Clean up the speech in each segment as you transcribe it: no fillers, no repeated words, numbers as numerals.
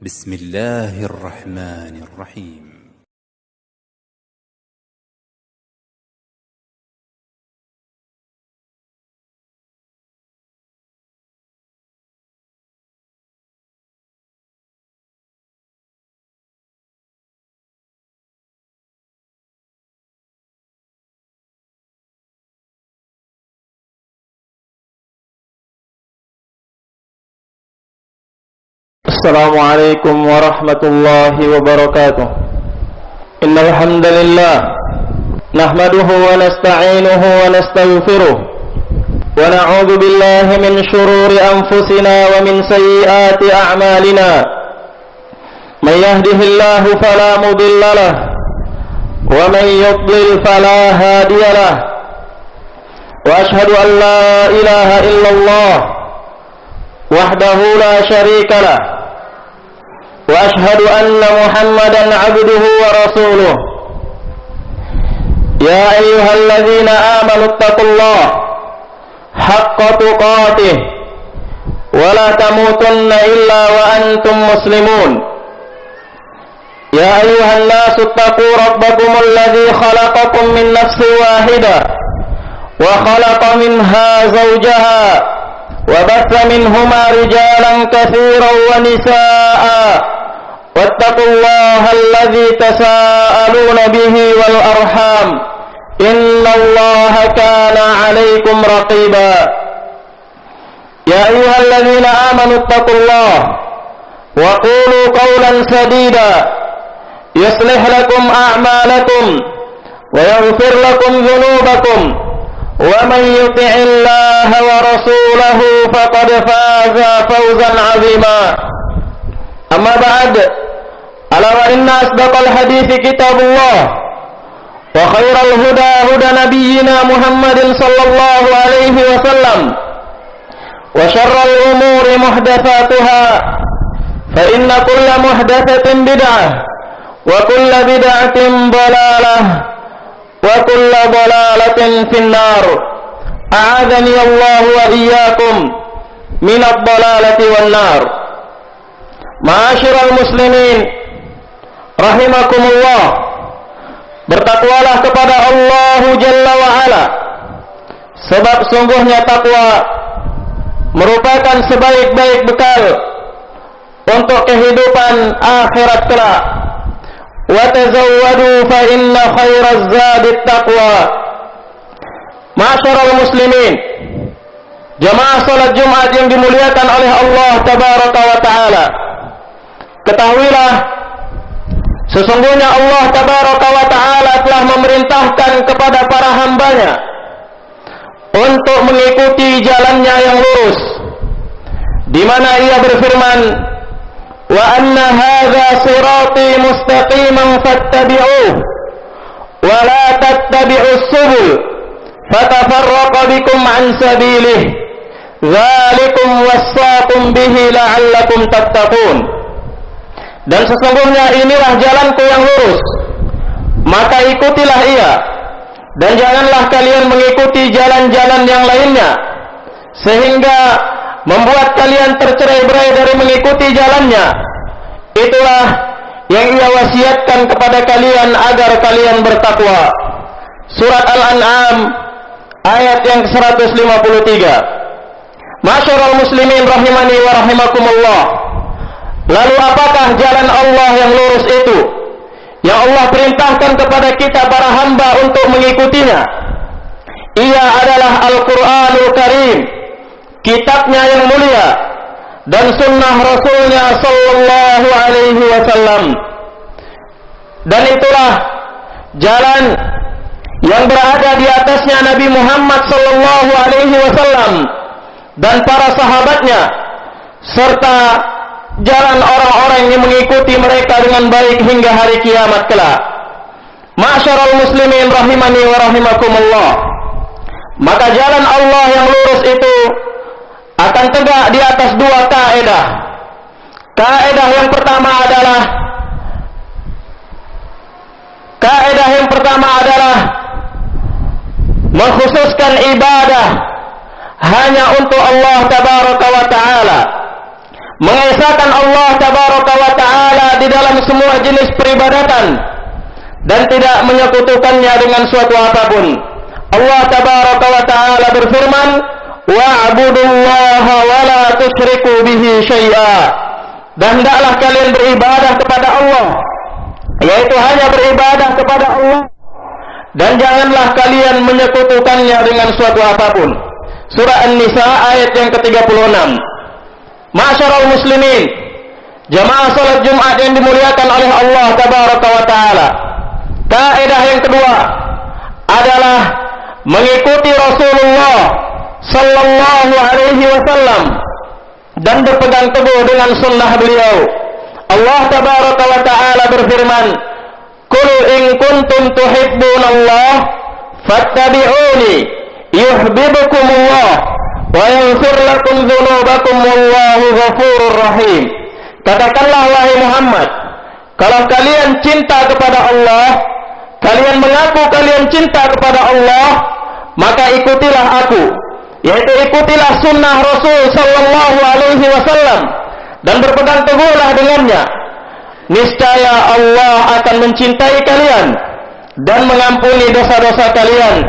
بسم الله الرحمن الرحيم. السلام عليكم ورحمة الله وبركاته. إن الحمد لله نحمده ونستعينه ونستغفره ونعوذ بالله من شرور أنفسنا ومن سيئات أعمالنا. من يهده الله فلا مضل له ومن يضلل فلا هادي له، وأشهد أن لا إله إلا الله وحده لا شريك له، وأشهد أن محمدا عبده ورسوله. يا أيها الذين آمنوا اتقوا الله حق تقاته ولا تموتن إلا وأنتم مسلمون. يا أيها الناس اتقوا ربكم الذي خلقكم من نفس واحدة وخلق منها زوجها وبث منهما رجالا كثيرا ونساء، واتقوا الله الذي تساءلون به والأرحام إن الله كان عليكم رقيبا. يا أيها الذين آمنوا اتقوا الله وقولوا قولا سديدا يصلح لكم أعمالكم ويغفر لكم ذنوبكم، ومن يطع الله ورسوله فقد فاز فوزا عظيما. أما بعد، ألا وإن أصدق الحديث كتاب الله، وخير الهدى هدى نبينا محمد صلى الله عليه وسلم، وشر الأمور محدثاتها، فإن كل محدثة بدعة وكل بدعة ضلالة وكل ضلالة في النار. أعاذني الله وإياكم من الضلالة والنار. Ma'asyiral muslimin rahimakumullah, bertakwalah kepada Allah Jalla wa Ala, sebab sungguhnya takwa merupakan sebaik-baik bekal untuk kehidupan akhirat kelak. Wa tazawwadu fa inna khairaz zadit taqwa. Ma'asyiral muslimin, jamaah salat Jumat yang dimuliakan oleh Allah tabaraka wa taala, ketahuilah sesungguhnya Allah tabaraka wa taala telah memerintahkan kepada para hambanya untuk mengikuti jalannya yang lurus, di mana Ia berfirman, wa anna hadza sirati mustaqiman fattabi'uhu wa la tattabi'us subul fatafarraqa bikum an sabilihi dzalikum wassaqum bihi la'allakum tattaqun. Dan sesungguhnya inilah jalanku yang lurus, maka ikutilah ia, dan janganlah kalian mengikuti jalan-jalan yang lainnya, sehingga membuat kalian tercerai-berai dari mengikuti jalannya. Itulah yang Ia wasiatkan kepada kalian agar kalian bertakwa. Surat Al-An'am ayat yang 153. Ma'asyiral muslimin rahimani wa rahimakumullah, lalu apakah jalan Allah yang lurus itu, yang Allah perintahkan kepada kita para hamba untuk mengikutinya? Ia adalah Al-Quranul Karim, kitabnya yang mulia, dan sunnah Rasulnya sallallahu alaihi wasallam. Dan itulah jalan yang berada di atasnya Nabi Muhammad sallallahu alaihi wasallam dan para sahabatnya, serta jalan orang-orang yang mengikuti mereka dengan baik hingga hari kiamat kelak. Ma'asyiral muslimin rahimani wa rahimakumullah, maka jalan Allah yang lurus itu akan tegak di atas dua kaidah. Kaidah yang pertama adalah mengkhususkan ibadah hanya untuk Allah tabaraka wa taala, mengesahkan Allah tabaraka wa di dalam semua jenis peribadatan dan tidak menyekutukannya dengan suatu apapun. Allah tabaraka wa ta'ala berfirman, wa'budullaha wa la tusyriku bihi syai'a. Dan hendaklah kalian beribadah kepada Allah, yaitu hanya beribadah kepada Allah, dan janganlah kalian menyekutukannya dengan suatu apapun. Surah An-Nisa ayat yang ke-36. Ma'asyiral muslimin, jamaah salat Jumat yang dimuliakan oleh Allah tabaraka wa ta'ala, kaidah yang kedua adalah mengikuti Rasulullah sallallahu alaihi wasallam dan berpegang teguh dengan sunnah beliau. Allah tabaraka wa ta'ala berfirman, qul in kuntum tuhibbunallah fattabi'uni yuhibbukumullah wa yaghfir lakum dzunubakum wallahu ghafurur rahim. Katakanlah wahai Muhammad, kalau kalian cinta kepada Allah, kalian mengaku kalian cinta kepada Allah, maka ikutilah aku, yaitu ikutilah sunnah Rasul sallallahu alaihi wasallam dan berpegang teguhlah dengannya. Niscaya Allah akan mencintai kalian dan mengampuni dosa-dosa kalian,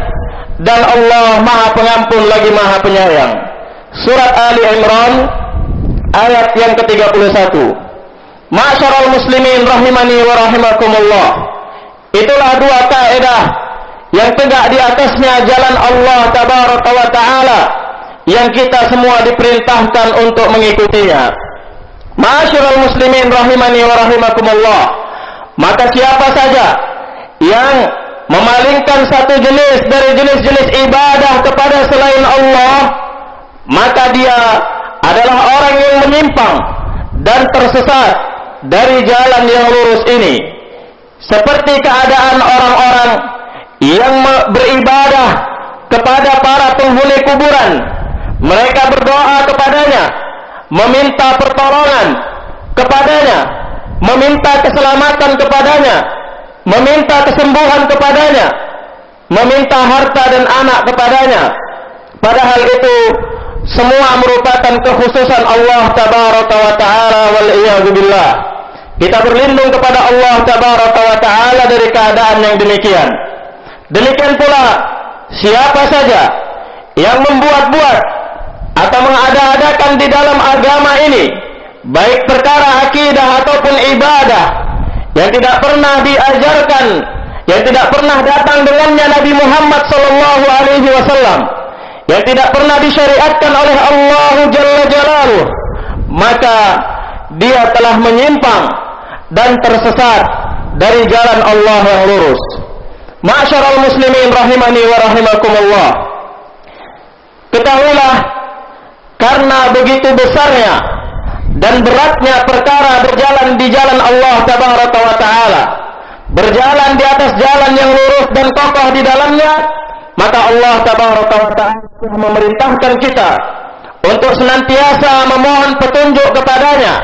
dan Allah Maha Pengampun lagi Maha Penyayang. Surat Ali Imran ayat yang ke-31. Ma'asyiral muslimin rahimani wa rahimakumullah. Itulah dua kaidah yang tegak di atasnya jalan Allah tabaraka wa ta'ala yang kita semua diperintahkan untuk mengikutinya. Ma'asyiral muslimin rahimani wa rahimakumullah. Maka siapa saja yang memalingkan satu jenis dari jenis-jenis ibadah kepada selain Allah, maka dia adalah orang yang menyimpang dan tersesat dari jalan yang lurus ini. Seperti keadaan orang-orang yang beribadah kepada para penghuni kuburan. Mereka berdoa kepadanya, meminta pertolongan kepadanya, meminta keselamatan kepadanya, meminta kesembuhan kepadanya, meminta harta dan anak kepadanya. Padahal itu semua merupakan kekhususan Allah tabaraka wa ta'ala, wal iyadu billah. Kita berlindung kepada Allah tabaraka wa ta'ala dari keadaan yang demikian. Demikian pula siapa saja yang membuat-buat atau mengada-adakan di dalam agama ini, baik perkara akidah ataupun ibadah, yang tidak pernah diajarkan, yang tidak pernah datang dengannya Nabi Muhammad sallallahu alaihi wasallam, yang tidak pernah disyariatkan oleh Allah Jalla Jalaluh, maka dia telah menyimpang dan tersesat dari jalan Allah yang lurus. Ma'asyiral muslimin rahimani wa rahimakumullah. Ketahuilah, karena begitu besarnya dan beratnya perkara berjalan di jalan Allah tabaraka wa ta'ala, berjalan di atas jalan yang lurus dan kokoh di dalamnya, maka Allah tabaraka wa ta'ala memerintahkan kita untuk senantiasa memohon petunjuk kepadanya,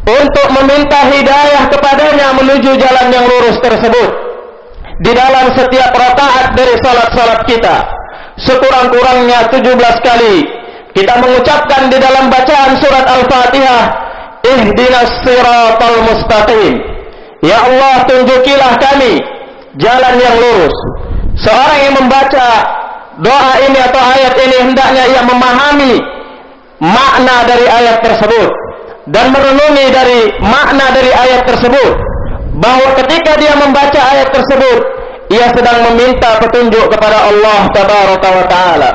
untuk meminta hidayah kepadanya menuju jalan yang lurus tersebut. Di dalam setiap rakaat dari salat-salat kita, sekurang-kurangnya 17 kali kita mengucapkan di dalam bacaan surat Al-Fatihah, ihdinas siratal mustaqim. Ya Allah, tunjukilah kami jalan yang lurus. Seorang yang membaca doa ini atau ayat ini, hendaknya ia memahami makna dari ayat tersebut dan merenungi dari makna dari ayat tersebut, bahwa ketika dia membaca ayat tersebut, ia sedang meminta petunjuk kepada Allah tabaraka wa ta'ala.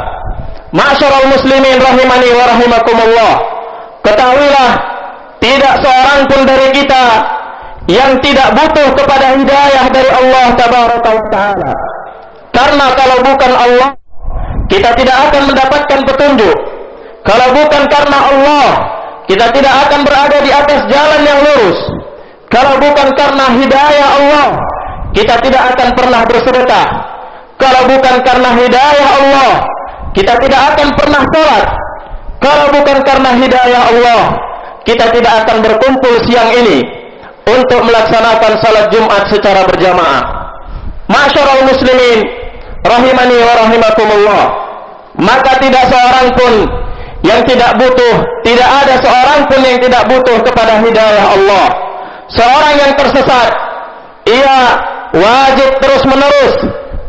Ma'asyiral muslimin rahimani wa rahimakumullah. Ketahuilah, tidak seorang pun dari kita yang tidak butuh kepada hidayah dari Allah tabaraka wa ta'ala. Karena kalau bukan Allah, kita tidak akan mendapatkan petunjuk. Kalau bukan karena Allah, kita tidak akan berada di atas jalan yang lurus. Kalau bukan karena hidayah Allah, kita tidak akan pernah bersedekah. Kalau bukan karena hidayah Allah, kita tidak akan pernah sholat. Kalau bukan karena hidayah Allah, kita tidak akan berkumpul siang ini untuk melaksanakan salat Jumat secara berjamaah. Ma'asyiral muslimin rahimani wa rahimakumullah. Maka tidak seorang pun yang tidak butuh, tidak ada seorang pun yang tidak butuh kepada hidayah Allah. seorang yang tersesat, ia wajib terus-menerus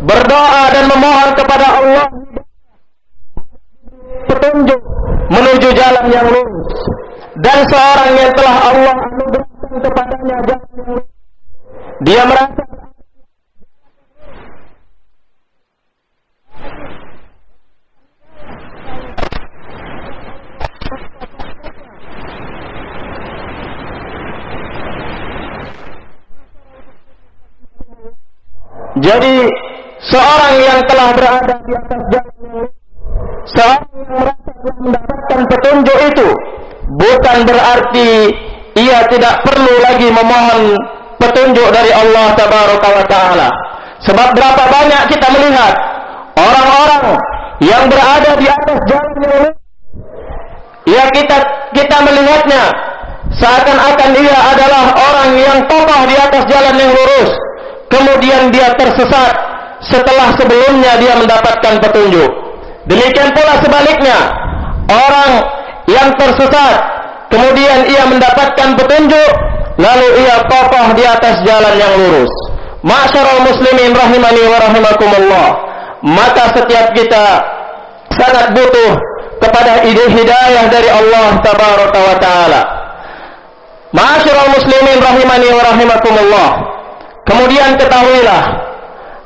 berdoa dan memohon kepada Allah petunjuk menuju jalan yang lurus. Dan seorang yang telah Allah anugerahkan kepadanya jalan yang lurus, dia merasa jadi seorang yang telah berada di atas jalan yang lurus, seorang yang merasa telah mendapatkan petunjuk itu, bukan berarti ia tidak perlu lagi memohon petunjuk dari Allah Tabaraka wa Ta'ala. Sebab berapa banyak kita melihat orang-orang yang berada di atas jalan yang lurus, ya kita melihatnya seakan-akan ia adalah orang yang kokoh di atas jalan yang lurus, kemudian dia tersesat setelah sebelumnya dia mendapatkan petunjuk. Demikian pula sebaliknya, orang yang tersesat kemudian ia mendapatkan petunjuk, lalu ia kokoh di atas jalan yang lurus. Ma'syaral muslimin rahimani wa rahimakumullah, maka setiap kita sangat butuh kepada ide hidayah dari Allah Tabaraka wa Ta'ala. Ma'syaral muslimin rahimani wa rahimakumullah, kemudian ketahuilah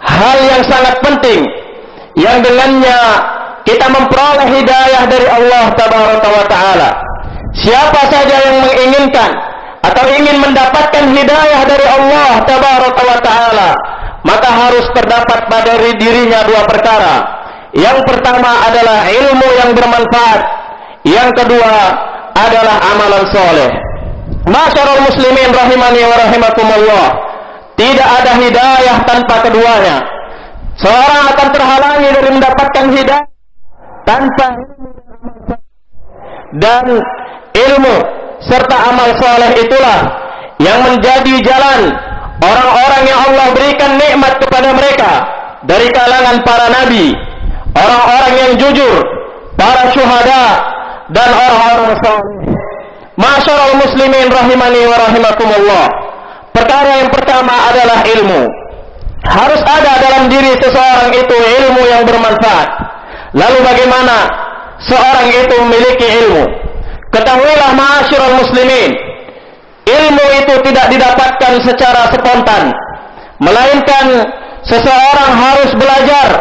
hal yang sangat penting yang dengannya kita memperoleh hidayah dari Allah Tabaraka wa Ta'ala. Siapa saja yang menginginkan atau ingin mendapatkan hidayah dari Allah Tabaraka wa Ta'ala, maka harus terdapat pada dirinya dua perkara. Yang pertama adalah ilmu yang bermanfaat, yang kedua adalah amalan soleh. Masyarul muslimin rahimani wa rahimakumullah, tidak ada hidayah tanpa keduanya. Seorang akan terhalangi dari mendapatkan hidayah tanpa dan ilmu serta amal soleh itulah yang menjadi jalan orang-orang yang Allah berikan nikmat kepada mereka dari kalangan para nabi, orang-orang yang jujur, para syuhada, dan orang-orang soleh. Masyarul muslimin rahimani wa rahimakumullah, perkara yang pertama adalah ilmu. Harus ada dalam diri seseorang itu ilmu yang bermanfaat. Lalu bagaimana seorang itu memiliki ilmu? Ketahuilah ma'asyiral muslimin, ilmu itu tidak didapatkan secara spontan, melainkan seseorang harus belajar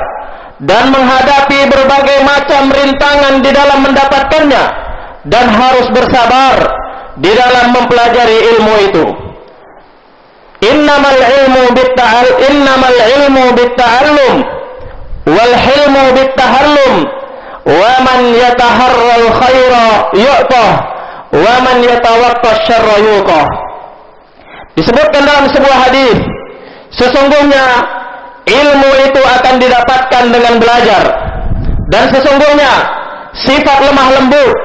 dan menghadapi berbagai macam rintangan di dalam mendapatkannya, dan harus bersabar di dalam mempelajari ilmu itu. Innamal ilmu bitta'allum wal hilmu bittahallum, wa man yataharral khaira yu'tah, wa man yatawaqqa syarra yuqah. Disebutkan dalam sebuah hadis, sesungguhnya ilmu itu akan didapatkan dengan belajar, dan sesungguhnya sifat lemah lembut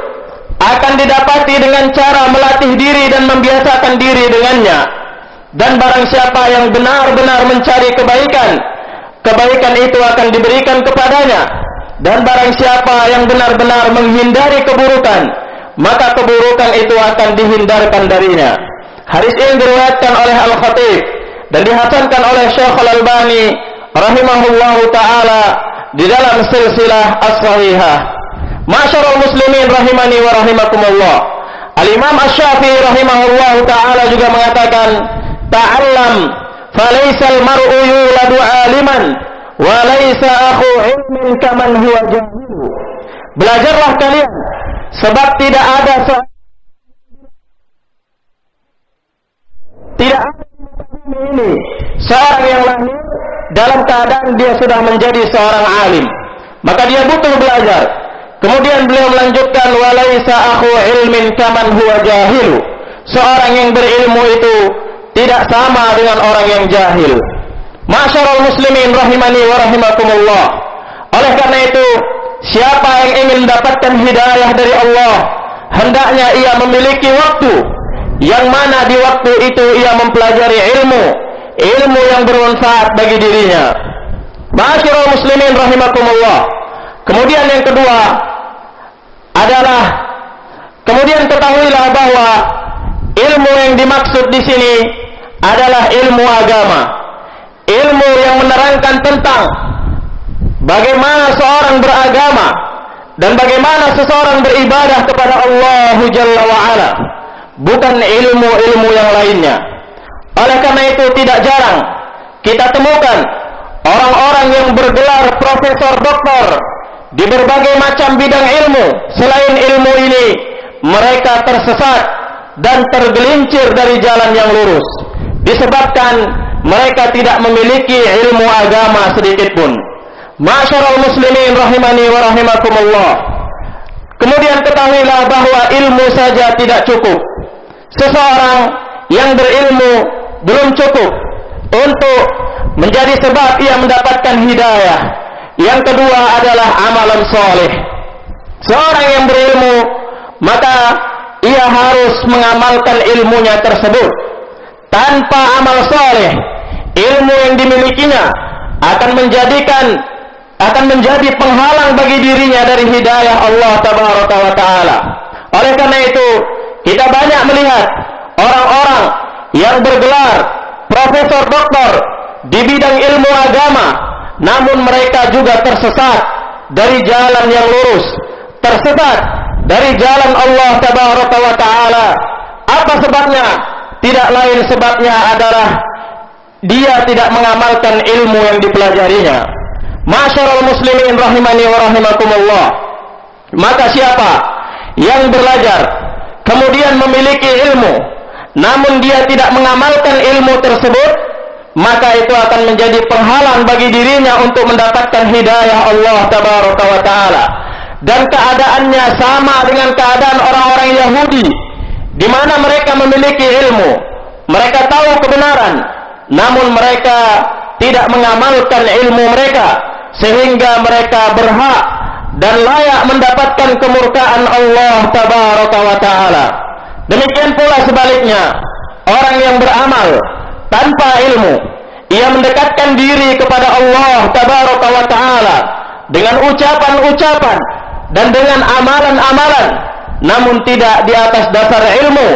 akan didapati dengan cara melatih diri dan membiasakan diri dengannya. Dan barang siapa yang benar-benar mencari kebaikan, kebaikan itu akan diberikan kepadanya. Dan barang siapa yang benar-benar menghindari keburukan, maka keburukan itu akan dihindarkan darinya. Hadis ini diriwayatkan oleh Al-Khatib dan dihasankan oleh Syekh Al-Albani rahimahullahu ta'ala di dalam silsilah as-sahihah. Masyarul muslimin rahimani wa rahimakumullah, Al-Imam Asy-Syafi'i rahimahullahu ta'ala juga mengatakan, ta'allam falaisal mar'u yuladu aliman wa laisa akhu ilmin kaman huwa jahilu. Belajarlah kalian, sebab tidak ada ini seorang yang lahir dalam keadaan dia sudah menjadi seorang alim, maka dia butuh belajar. Kemudian beliau melanjutkan, wa laisa akhu ilmin kaman huwa jahilu. Seorang yang berilmu itu tidak sama dengan orang yang jahil. Masyarul muslimin rahimani wa rahimakumullah, oleh karena itu siapa yang ingin mendapatkan hidayah dari Allah, hendaknya ia memiliki waktu yang mana di waktu itu ia mempelajari ilmu yang bermanfaat bagi dirinya. Masyarul muslimin rahimakumullah. Kemudian yang kedua adalah, kemudian ketahuilah bahwa ilmu yang dimaksud di sini adalah ilmu agama, ilmu yang menerangkan tentang bagaimana seorang beragama dan bagaimana seseorang beribadah kepada Allah Jalla wa'ala, bukan ilmu-ilmu yang lainnya. Oleh karena itu tidak jarang kita temukan orang-orang yang bergelar profesor doktor di berbagai macam bidang ilmu. Selain ilmu ini, mereka tersesat dan tergelincir dari jalan yang lurus disebabkan mereka tidak memiliki ilmu agama sedikit pun. Ma'asyiral muslimin rahimani wa rahimakumullah. Kemudian ketahuilah bahwa ilmu saja tidak cukup. Seseorang yang berilmu belum cukup untuk menjadi sebab ia mendapatkan hidayah. Yang kedua adalah amalan soleh. Seorang yang berilmu, maka ia harus mengamalkan ilmunya tersebut. Tanpa amal soleh, ilmu yang dimilikinya akan menjadi penghalang bagi dirinya dari hidayah Allah Tabaraka wa Ta'ala. Oleh karena itu, kita banyak melihat orang-orang yang bergelar profesor doktor di bidang ilmu agama, namun mereka juga tersesat dari jalan yang lurus, tersesat dari jalan Allah Tabaraka wa Ta'ala. Apa sebabnya? Tidak lain sebabnya adalah dia tidak mengamalkan ilmu yang dipelajarinya. Ma'asyiral muslimin rahimani wa rahimakumullah. Maka siapa yang belajar kemudian memiliki ilmu namun dia tidak mengamalkan ilmu tersebut, maka itu akan menjadi penghalang bagi dirinya untuk mendapatkan hidayah Allah Tabaraka wa Ta'ala. Dan keadaannya sama dengan keadaan orang-orang Yahudi, di mana mereka memiliki ilmu, mereka tahu kebenaran, namun mereka tidak mengamalkan ilmu mereka, sehingga mereka berhak dan layak mendapatkan kemurkaan Allah Tabaraka wa Ta'ala. Demikian pula sebaliknya, orang yang beramal tanpa ilmu, ia mendekatkan diri kepada Allah Tabaraka wa Ta'ala dengan ucapan-ucapan dan dengan amalan-amalan, namun tidak di atas dasar ilmu,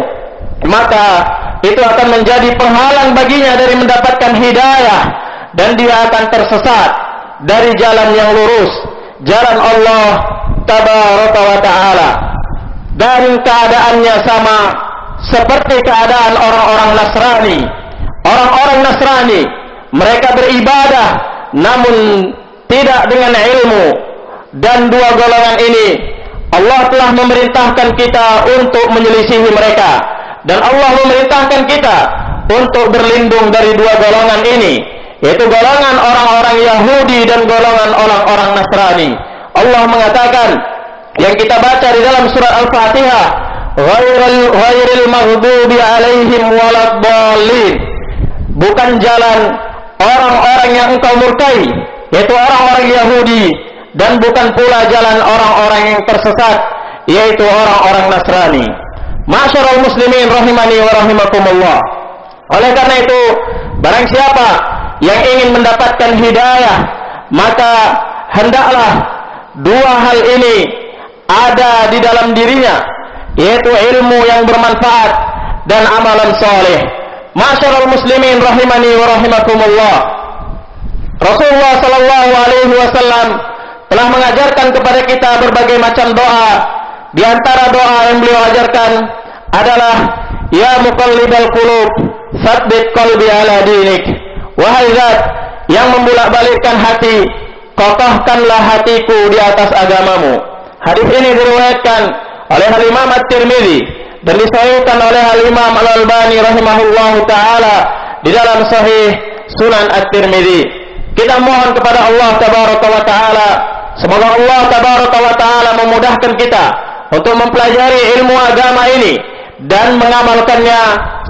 maka itu akan menjadi penghalang baginya dari mendapatkan hidayah, dan dia akan tersesat dari jalan yang lurus, jalan Allah Tabaraka wa Ta'ala. Dan keadaannya sama seperti keadaan orang-orang Nasrani. Orang-orang Nasrani, mereka beribadah namun tidak dengan ilmu. Dan dua golongan ini Allah telah memerintahkan kita untuk menyelisihi mereka, dan Allah memerintahkan kita untuk berlindung dari dua golongan ini, yaitu golongan orang-orang Yahudi dan golongan orang-orang Nasrani. Allah mengatakan, yang kita baca di dalam surat Al-Fatihah, ghairil maghdubi alaihim waladdallin, bukan jalan orang-orang yang engkau murkai, yaitu orang-orang Yahudi, dan bukan pula jalan orang-orang yang tersesat, yaitu orang-orang Nasrani. Ma'asyiral muslimin rahimani wa rahimakumullah. Oleh karena itu, barang siapa yang ingin mendapatkan hidayah, maka hendaklah dua hal ini ada di dalam dirinya, yaitu ilmu yang bermanfaat dan amalan soleh. Ma'asyiral muslimin rahimani wa rahimakumullah. Rasulullah sallallahu alaihi wasallam telah mengajarkan kepada kita berbagai macam doa. Di antara doa yang beliau ajarkan adalah, ya muqallibal qulub, tsabbit qalbi ala dinik. Wahai zat yang membolak-balikkan hati, kokohkanlah hatiku di atas agamamu. Hadis ini diriwayatkan oleh Al-Imam At-Tirmidzi dan disahihkan oleh Al-Imam Al-Albani rahimahullahu taala di dalam Sahih Sunan At-Tirmidzi. Kita mohon kepada Allah Tabaraka wa Ta'ala, semoga Allah Tabaraka wa Ta'ala memudahkan kita untuk mempelajari ilmu agama ini dan mengamalkannya,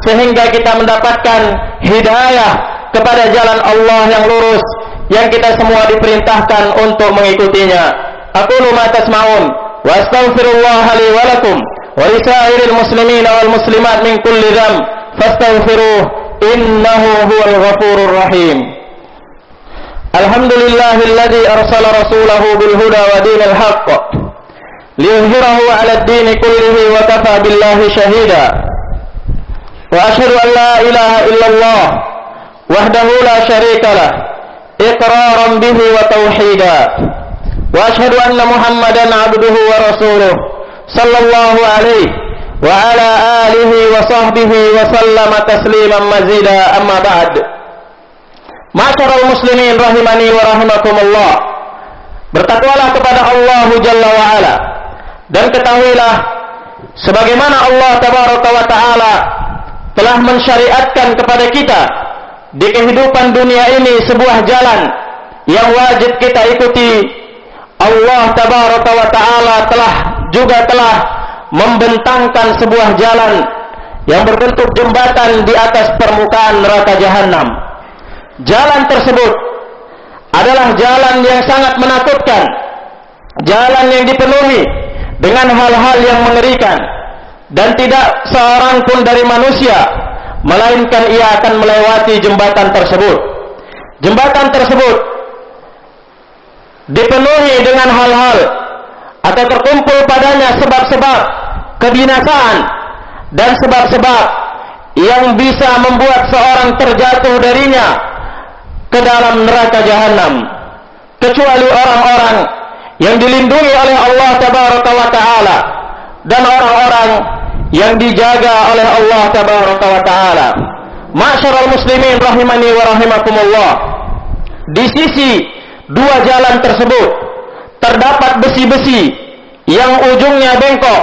sehingga kita mendapatkan hidayah kepada jalan Allah yang lurus, yang kita semua diperintahkan untuk mengikutinya. Aqulu ma tasma'un wa astaghfirullah li wa lakum wa lisairil muslimina wal muslimat min kulli dhanb fastaghfiruh innahu huwal ghafurur rahim. Alhamdulillahilladzi arsala rasulahu bil huda wa dinil haqq liyuzhirahu 'ala ad-din kullihi wa kafa billahi shahida. وأشهد أن لا إله إلا الله وحده لا شريك له إقرارا به وتوحيدا وأشهد أن محمدا عبده ورسوله صلى الله عليه وعلى آله وصحبه وسلم تسليما مزيدا أما بعد. Ma'asyiral muslimin rahimani wa rahimakumullah. Bertakwalah kepada Allah Jalla wa Ala, dan ketahuilah sebagaimana Allah Tabaraka wa Ta'ala telah mensyariatkan kepada kita di kehidupan dunia ini sebuah jalan yang wajib kita ikuti. Allah Tabaraka wa Ta'ala telah membentangkan sebuah jalan yang berbentuk jembatan di atas permukaan neraka jahanam. Jalan tersebut adalah jalan yang sangat menakutkan, jalan yang dipenuhi dengan hal-hal yang mengerikan, dan tidak seorang pun dari manusia melainkan ia akan melewati jembatan tersebut. Jembatan tersebut dipenuhi dengan hal-hal atau terkumpul padanya sebab-sebab kebinasaan dan sebab-sebab yang bisa membuat seorang terjatuh darinya ke dalam neraka jahanam, kecuali orang-orang yang dilindungi oleh Allah Tabaraka wa Ta'ala dan orang-orang yang dijaga oleh Allah Tabaraka wa Ta'ala. Ma'asyiral muslimin rahimani wa rahimakumullah. Di sisi dua jalan tersebut terdapat besi-besi yang ujungnya bengkok.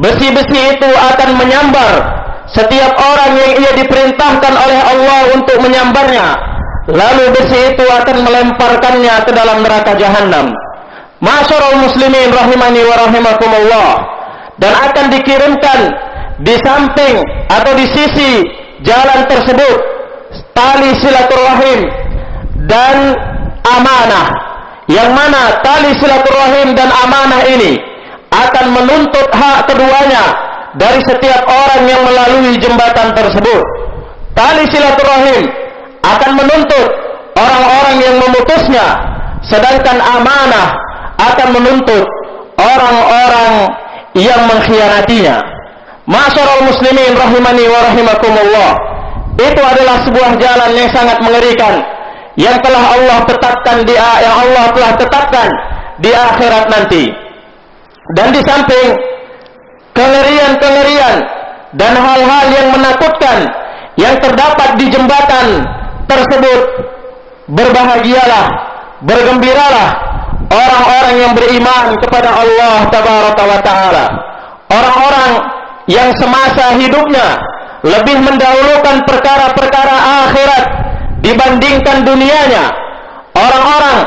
Besi-besi itu akan menyambar setiap orang yang ia diperintahkan oleh Allah untuk menyambarnya. Lalu besi itu akan melemparkannya ke dalam neraka jahanam. Ma'asyiral muslimin rahimani wa rahimakumullah. Dan akan dikirimkan di samping atau di sisi jalan tersebut tali silaturahim dan amanah, yang mana tali silaturahim dan amanah ini akan menuntut hak keduanya dari setiap orang yang melalui jembatan tersebut. Tali silaturahim akan menuntut orang-orang yang memutusnya, sedangkan amanah akan menuntut orang-orang yang mengkhianatinya. Ma'asyiral muslimin rahimani wa rahimakumullah. Itu adalah sebuah jalan yang sangat mengerikan yang Allah telah tetapkan di akhirat nanti. Dan di samping kengerian-kengerian dan hal-hal yang menakutkan yang terdapat di jembatan tersebut, berbahagialah, bergembiralah orang-orang yang beriman kepada Allah Tabaraka wa Ta'ala, orang-orang yang semasa hidupnya lebih mendahulukan perkara-perkara akhirat dibandingkan dunianya, orang-orang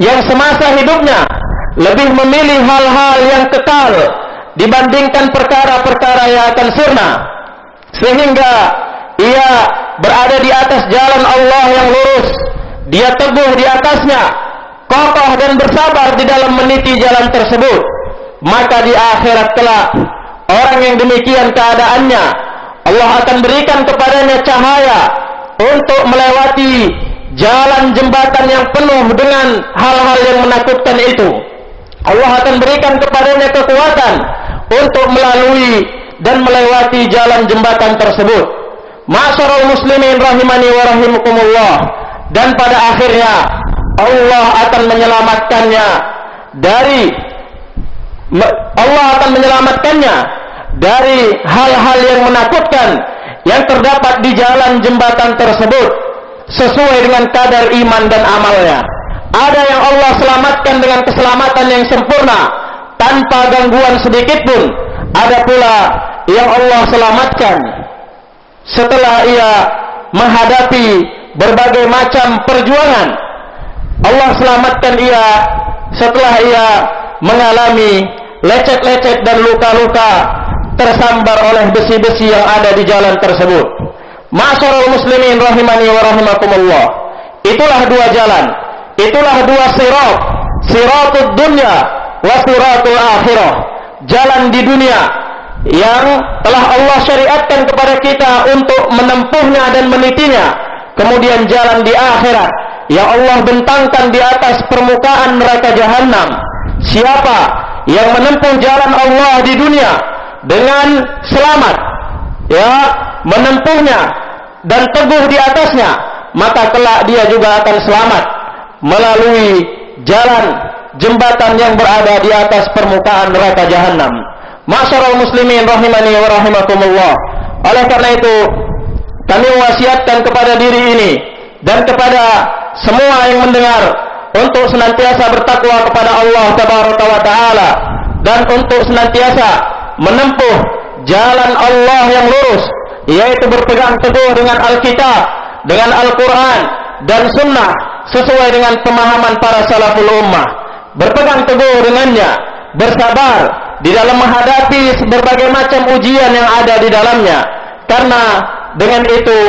yang semasa hidupnya lebih memilih hal-hal yang kekal dibandingkan perkara-perkara yang akan sirna, sehingga ia berada di atas jalan Allah yang lurus. Dia teguh di atasnya, kokoh dan bersabar di dalam meniti jalan tersebut. Maka di akhirat kelak, orang yang demikian keadaannya, Allah akan berikan kepadanya cahaya untuk melewati jalan jembatan yang penuh dengan hal-hal yang menakutkan itu. Allah akan berikan kepadanya kekuatan untuk melalui dan melewati jalan jembatan tersebut. Ma'asyiral muslimin rahimani wa rahimakumullah. Dan pada akhirnya Allah akan menyelamatkannya dari hal-hal yang menakutkan yang terdapat di jalan jembatan tersebut sesuai dengan kadar iman dan amalnya. Ada yang Allah selamatkan dengan keselamatan yang sempurna tanpa gangguan sedikit pun. Ada pula yang Allah selamatkan setelah ia menghadapi berbagai macam perjuangan. Allah selamatkan ia setelah ia mengalami lecet-lecet dan luka-luka tersambar oleh besi-besi yang ada di jalan tersebut. Ma'asyiral muslimin rahimani wa rahimakumullah. Itulah dua jalan, itulah dua sirat, siratul dunya wa siratul akhirah. Jalan di dunia yang telah Allah syariatkan kepada kita untuk menempuhnya dan menitinya. Kemudian jalan di akhirat yang Allah bentangkan di atas permukaan neraka jahanam. Siapa yang menempuh jalan Allah di dunia dengan selamat, ya, menempuhnya dan teguh di atasnya, maka kelak dia juga akan selamat melalui jalan jembatan yang berada di atas permukaan neraka jahanam. Ma'syaral muslimin rahimani wa rahimakumullah. Oleh karena itu, kami wasiatkan kepada diri ini dan kepada semua yang mendengar untuk senantiasa bertakwa kepada Allah Tabaraka wa Ta'ala dan untuk senantiasa menempuh jalan Allah yang lurus, yaitu berpegang teguh dengan Alkitab, dengan Al-Quran dan Sunnah sesuai dengan pemahaman para salaful ummah. Berpegang teguh dengannya, bersabar di dalam menghadapi berbagai macam ujian yang ada di dalamnya, karena dengan itu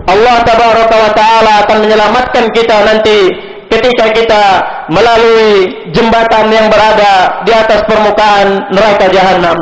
Allah Tabaraka wa Ta'ala akan menyelamatkan kita nanti ketika kita melalui jembatan yang berada di atas permukaan neraka jahanam.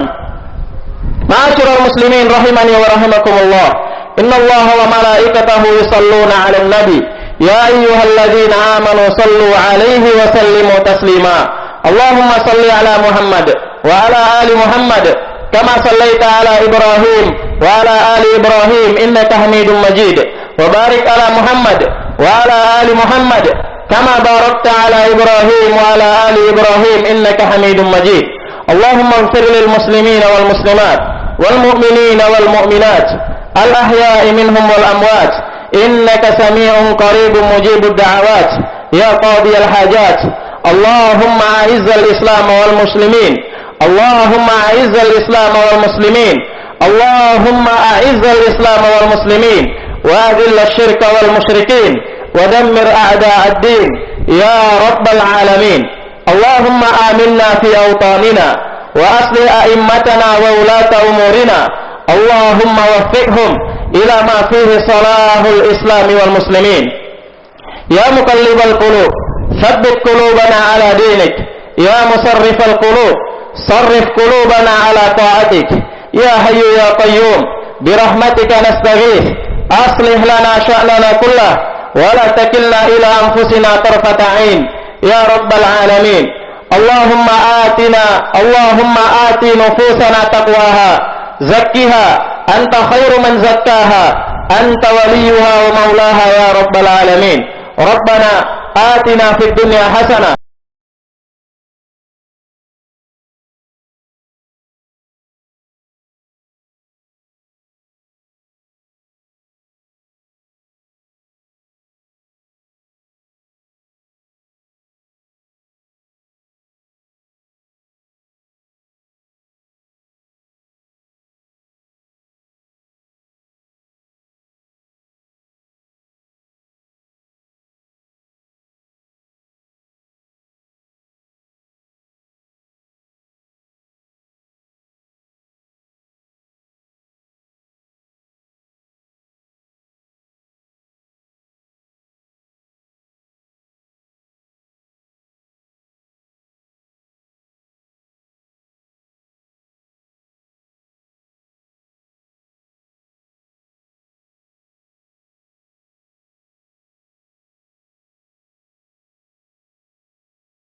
Ma'asyiral muslimin rahimani wa rahimakumullah. Innallaha wa malaikatahu yusalluna 'alan nabi. Ya ayyuhalladzina amanu sallu 'alaihi wa sallimu taslima. Allahumma salli 'ala Muhammad wa 'ala ali Muhammad kama sallaita 'ala Ibrahim wa 'ala ali Ibrahim innaka Hamidum Majid. Wa barik 'ala Muhammad wa 'ala ali Muhammad kama barakta 'ala Ibrahim wa 'ala ali Ibrahim innaka Hamidum Majid. Allahumma ighfir lil muslimina wal muslimat wal mu'minina wal mu'minat al ahya'i minhum wal amwat innaka sami'un qaribun mujibud da'awat ya qadiyal hajat. Allahumma a'izzal islam wal muslimin. Allahumma a'izzal islam wal muslimin. Allahumma a'izzal islam wal muslimin wa adhill asy-syirka wal musyrikin wa dammir a'da'ad din ya rabbal alamin. Allahumma aminna fi awtanina wa aslih a'immatana wa ulata umurina. Allahumma waffiqhum ila ma fihi salahul islami wal muslimin. Ya muqallibal qulub thabbit qulubana ala dinik. Ya musarrifal qulub sarrif qulubana ala ta'atik. Ya hayyu ya qayyum birahmatika nastaghith aslih lana sya'nana kullah wa la takilna ila anfusina tarfata 'ain ya rabbal alamin. Allahumma ati nufusana taqwaha zakkiha anta khairu man zakkaha anta waliyuha wa maulaha ya rabbal alamin. Rabbana atina fid dunya hasanah